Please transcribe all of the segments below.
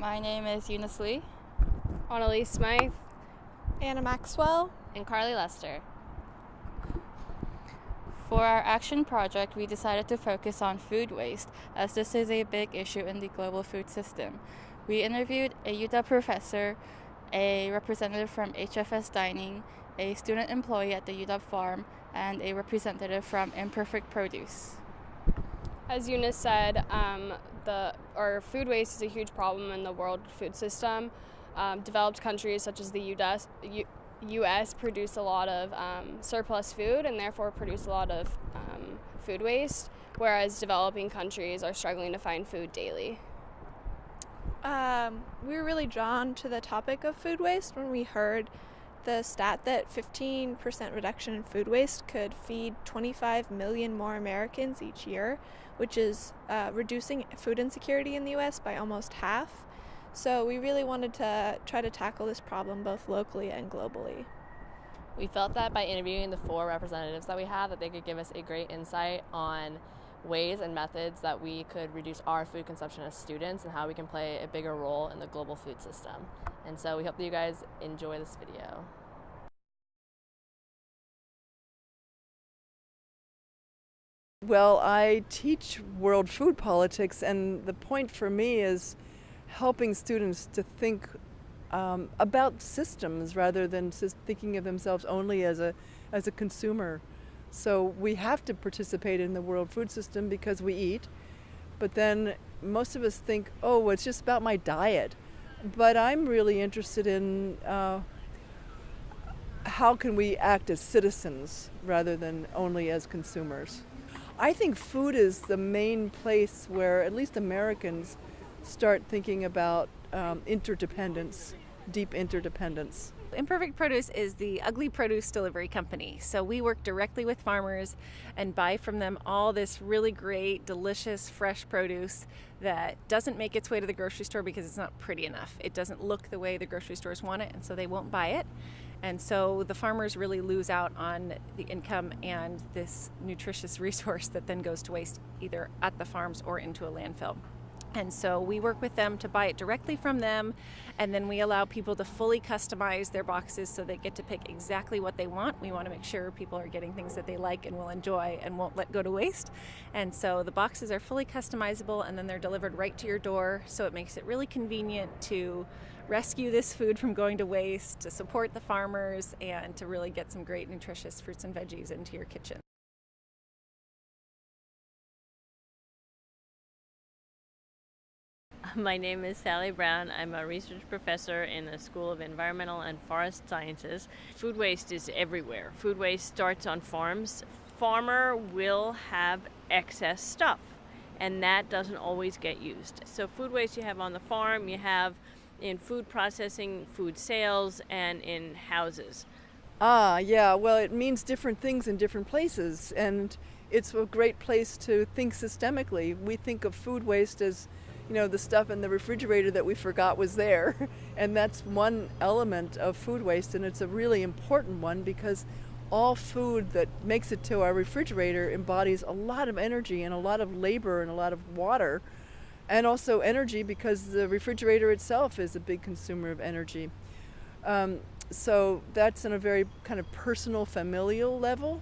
My name is Eunice Lee. Annalise Smythe. Anna Maxwell. And Carly Lester. For our action project, we decided to focus on food waste, as this is a big issue in the global food system. We interviewed a UW professor, a representative from HFS Dining, a student employee at the UW Farm, and a representative from Imperfect Produce. As Eunice said, our food waste is a huge problem in the world food system. Developed countries such as the U.S. produce a lot of surplus food and therefore produce a lot of food waste, whereas developing countries are struggling to find food daily. We were really drawn to the topic of food waste when we heard the stat that 15% reduction in food waste could feed 25 million more Americans each year, which is reducing food insecurity in the U.S. by almost half. So we really wanted to try to tackle this problem both locally and globally. We felt that by interviewing the 4 representatives that we have, that they could give us a great insight on ways and methods that we could reduce our food consumption as students and how we can play a bigger role in the global food system. And so we hope that you guys enjoy this video. Well, I teach world food politics, and the point for me is helping students to think about systems rather than just thinking of themselves only as a consumer. So we have to participate in the world food system because we eat, but then most of us think, oh, well, it's just about my diet. But I'm really interested in how can we act as citizens rather than only as consumers. I think food is the main place where at least Americans start thinking about interdependence, deep interdependence. Imperfect Produce is the ugly produce delivery company. So we work directly with farmers and buy from them all this really great, delicious, fresh produce that doesn't make its way to the grocery store because it's not pretty enough. It doesn't look the way the grocery stores want it, and so they won't buy it. And so the farmers really lose out on the income and this nutritious resource that then goes to waste either at the farms or into a landfill. And so we work with them to buy it directly from them, and then we allow people to fully customize their boxes so they get to pick exactly what they want. We want to make sure people are getting things that they like and will enjoy and won't let go to waste. And so the boxes are fully customizable, and then they're delivered right to your door, so it makes it really convenient to rescue this food from going to waste, to support the farmers, and to really get some great nutritious fruits and veggies into your kitchen. My name is Sally Brown. I'm a research professor in the School of Environmental and Forest Sciences. Food waste is everywhere. Food waste starts on farms. Farmer will have excess stuff, and that doesn't always get used. So food waste you have on the farm, you have in food processing, food sales, and in houses. Yeah, well, it means different things in different places, and it's a great place to think systemically. We think of food waste as the stuff in the refrigerator that we forgot was there. And that's one element of food waste, and it's a really important one because all food that makes it to our refrigerator embodies a lot of energy and a lot of labor and a lot of water, and also energy because the refrigerator itself is a big consumer of energy. So that's on a very kind of personal, familial level.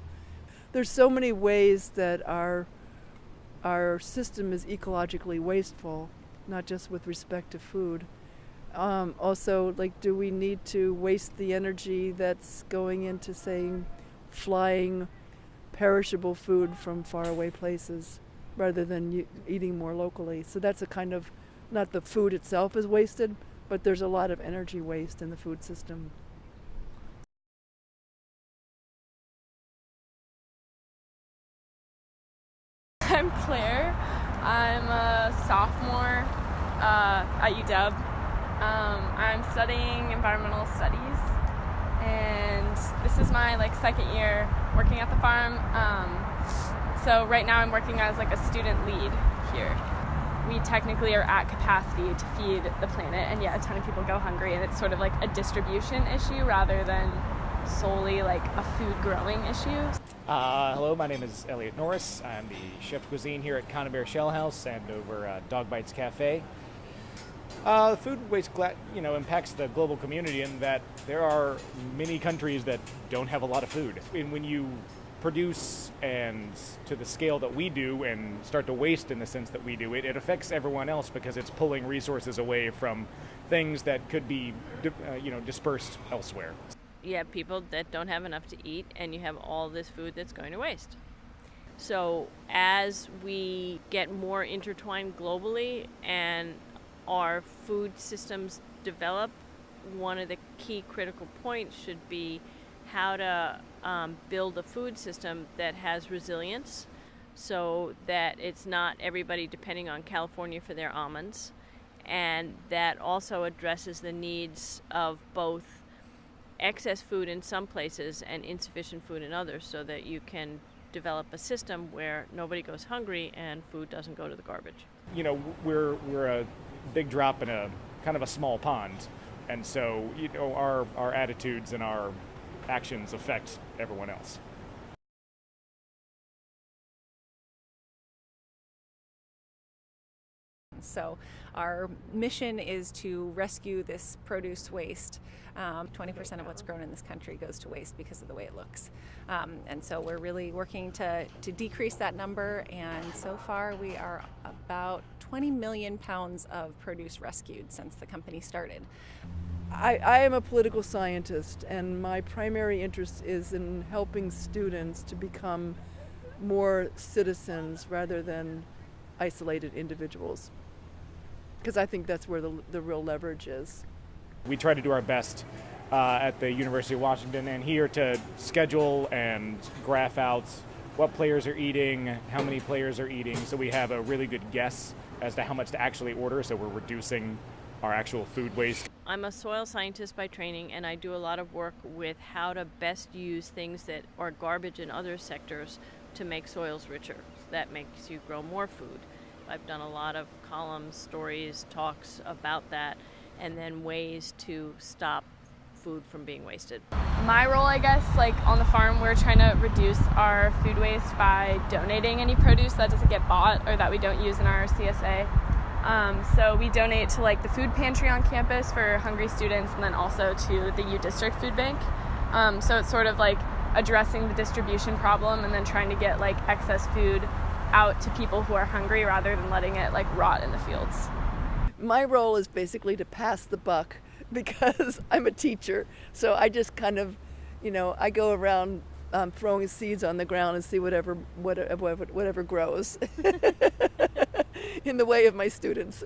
There's so many ways that our system is ecologically wasteful, not just with respect to food. Also, do we need to waste the energy that's going into, say, flying perishable food from faraway places rather than eating more locally? So that's a kind of, not the food itself is wasted, but there's a lot of energy waste in the food system. I'm Claire. I'm a sophomore at UW. I'm studying environmental studies, and this is my second year working at the farm. So right now I'm working as a student lead here. We technically are at capacity to feed the planet, and a ton of people go hungry, and it's sort of a distribution issue rather than solely a food growing issue. Hello, my name is Elliot Norris. I'm the chef cuisine here at Conibear Shell House and over Dog Bites Cafe. Food waste, impacts the global community in that there are many countries that don't have a lot of food. And when you produce and to the scale that we do and start to waste in the sense that we do, it affects everyone else because it's pulling resources away from things that could be, dispersed elsewhere. You have people that don't have enough to eat, and you have all this food that's going to waste. So as we get more intertwined globally and our food systems develop, one of the key critical points should be how to build a food system that has resilience so that it's not everybody depending on California for their almonds, and that also addresses the needs of both excess food in some places and insufficient food in others, so that you can develop a system where nobody goes hungry and food doesn't go to the garbage. We're a big drop in a kind of a small pond, and so our attitudes and our actions affect everyone else. So our mission is to rescue this produce waste. 20% of what's grown in this country goes to waste because of the way it looks. And so we're really working to decrease that number, and so far we are about 20 million pounds of produce rescued since the company started. I am a political scientist, and my primary interest is in helping students to become more citizens rather than isolated individuals, because I think that's where the real leverage is. We try to do our best at the University of Washington and here to schedule and graph out what players are eating, how many players are eating, so we have a really good guess as to how much to actually order, so we're reducing our actual food waste. I'm a soil scientist by training, and I do a lot of work with how to best use things that are garbage in other sectors to make soils richer. That makes you grow more food. I've done a lot of columns, stories, talks about that, and then ways to stop food from being wasted. My role, I guess, on the farm, we're trying to reduce our food waste by donating any produce that doesn't get bought or that we don't use in our CSA. So we donate to the food pantry on campus for hungry students, and then also to the U District Food Bank. So it's sort of addressing the distribution problem and then trying to get excess food out to people who are hungry rather than letting it rot in the fields. My role is basically to pass the buck because I'm a teacher. So I just kind of, I go around throwing seeds on the ground and see whatever grows in the way of my students.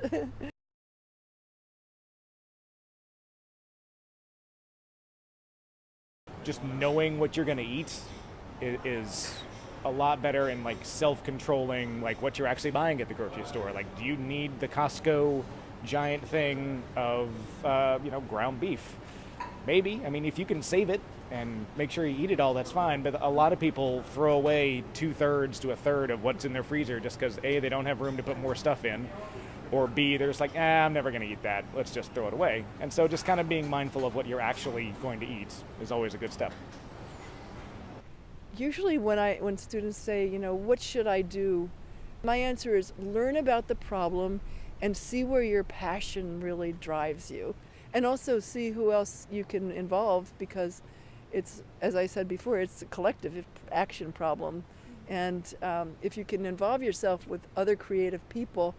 Just knowing what you're going to eat is a lot better, and self-controlling what you're actually buying at the grocery store. Do you need the Costco giant thing of ground beef? Maybe. I mean, if you can save it and make sure you eat it all, that's fine. But a lot of people throw away 2/3 to 1/3 of what's in their freezer just because A, they don't have room to put more stuff in, or B, they're just I'm never going to eat that. Let's just throw it away. And so just kind of being mindful of what you're actually going to eat is always a good step. Usually when students say, what should I do? My answer is learn about the problem and see where your passion really drives you. And also see who else you can involve, because it's, as I said before, it's a collective action problem. And if you can involve yourself with other creative people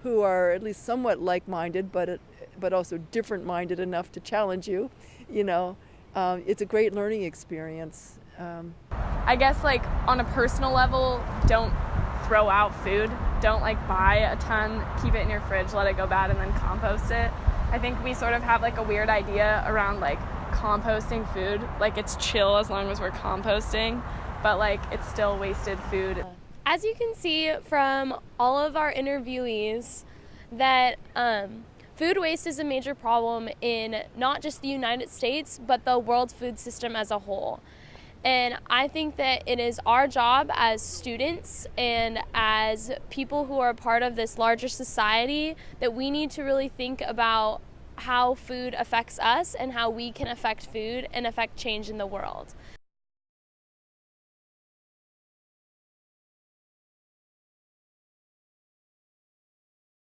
who are at least somewhat like-minded, but also different-minded enough to challenge you, it's a great learning experience. I guess on a personal level, don't throw out food. Don't buy a ton, keep it in your fridge, let it go bad, and then compost it. I think we sort of have a weird idea around composting food. It's chill as long as we're composting, but it's still wasted food. As you can see from all of our interviewees, that food waste is a major problem in not just the United States, but the world food system as a whole. And I think that it is our job as students and as people who are part of this larger society that we need to really think about how food affects us and how we can affect food and affect change in the world.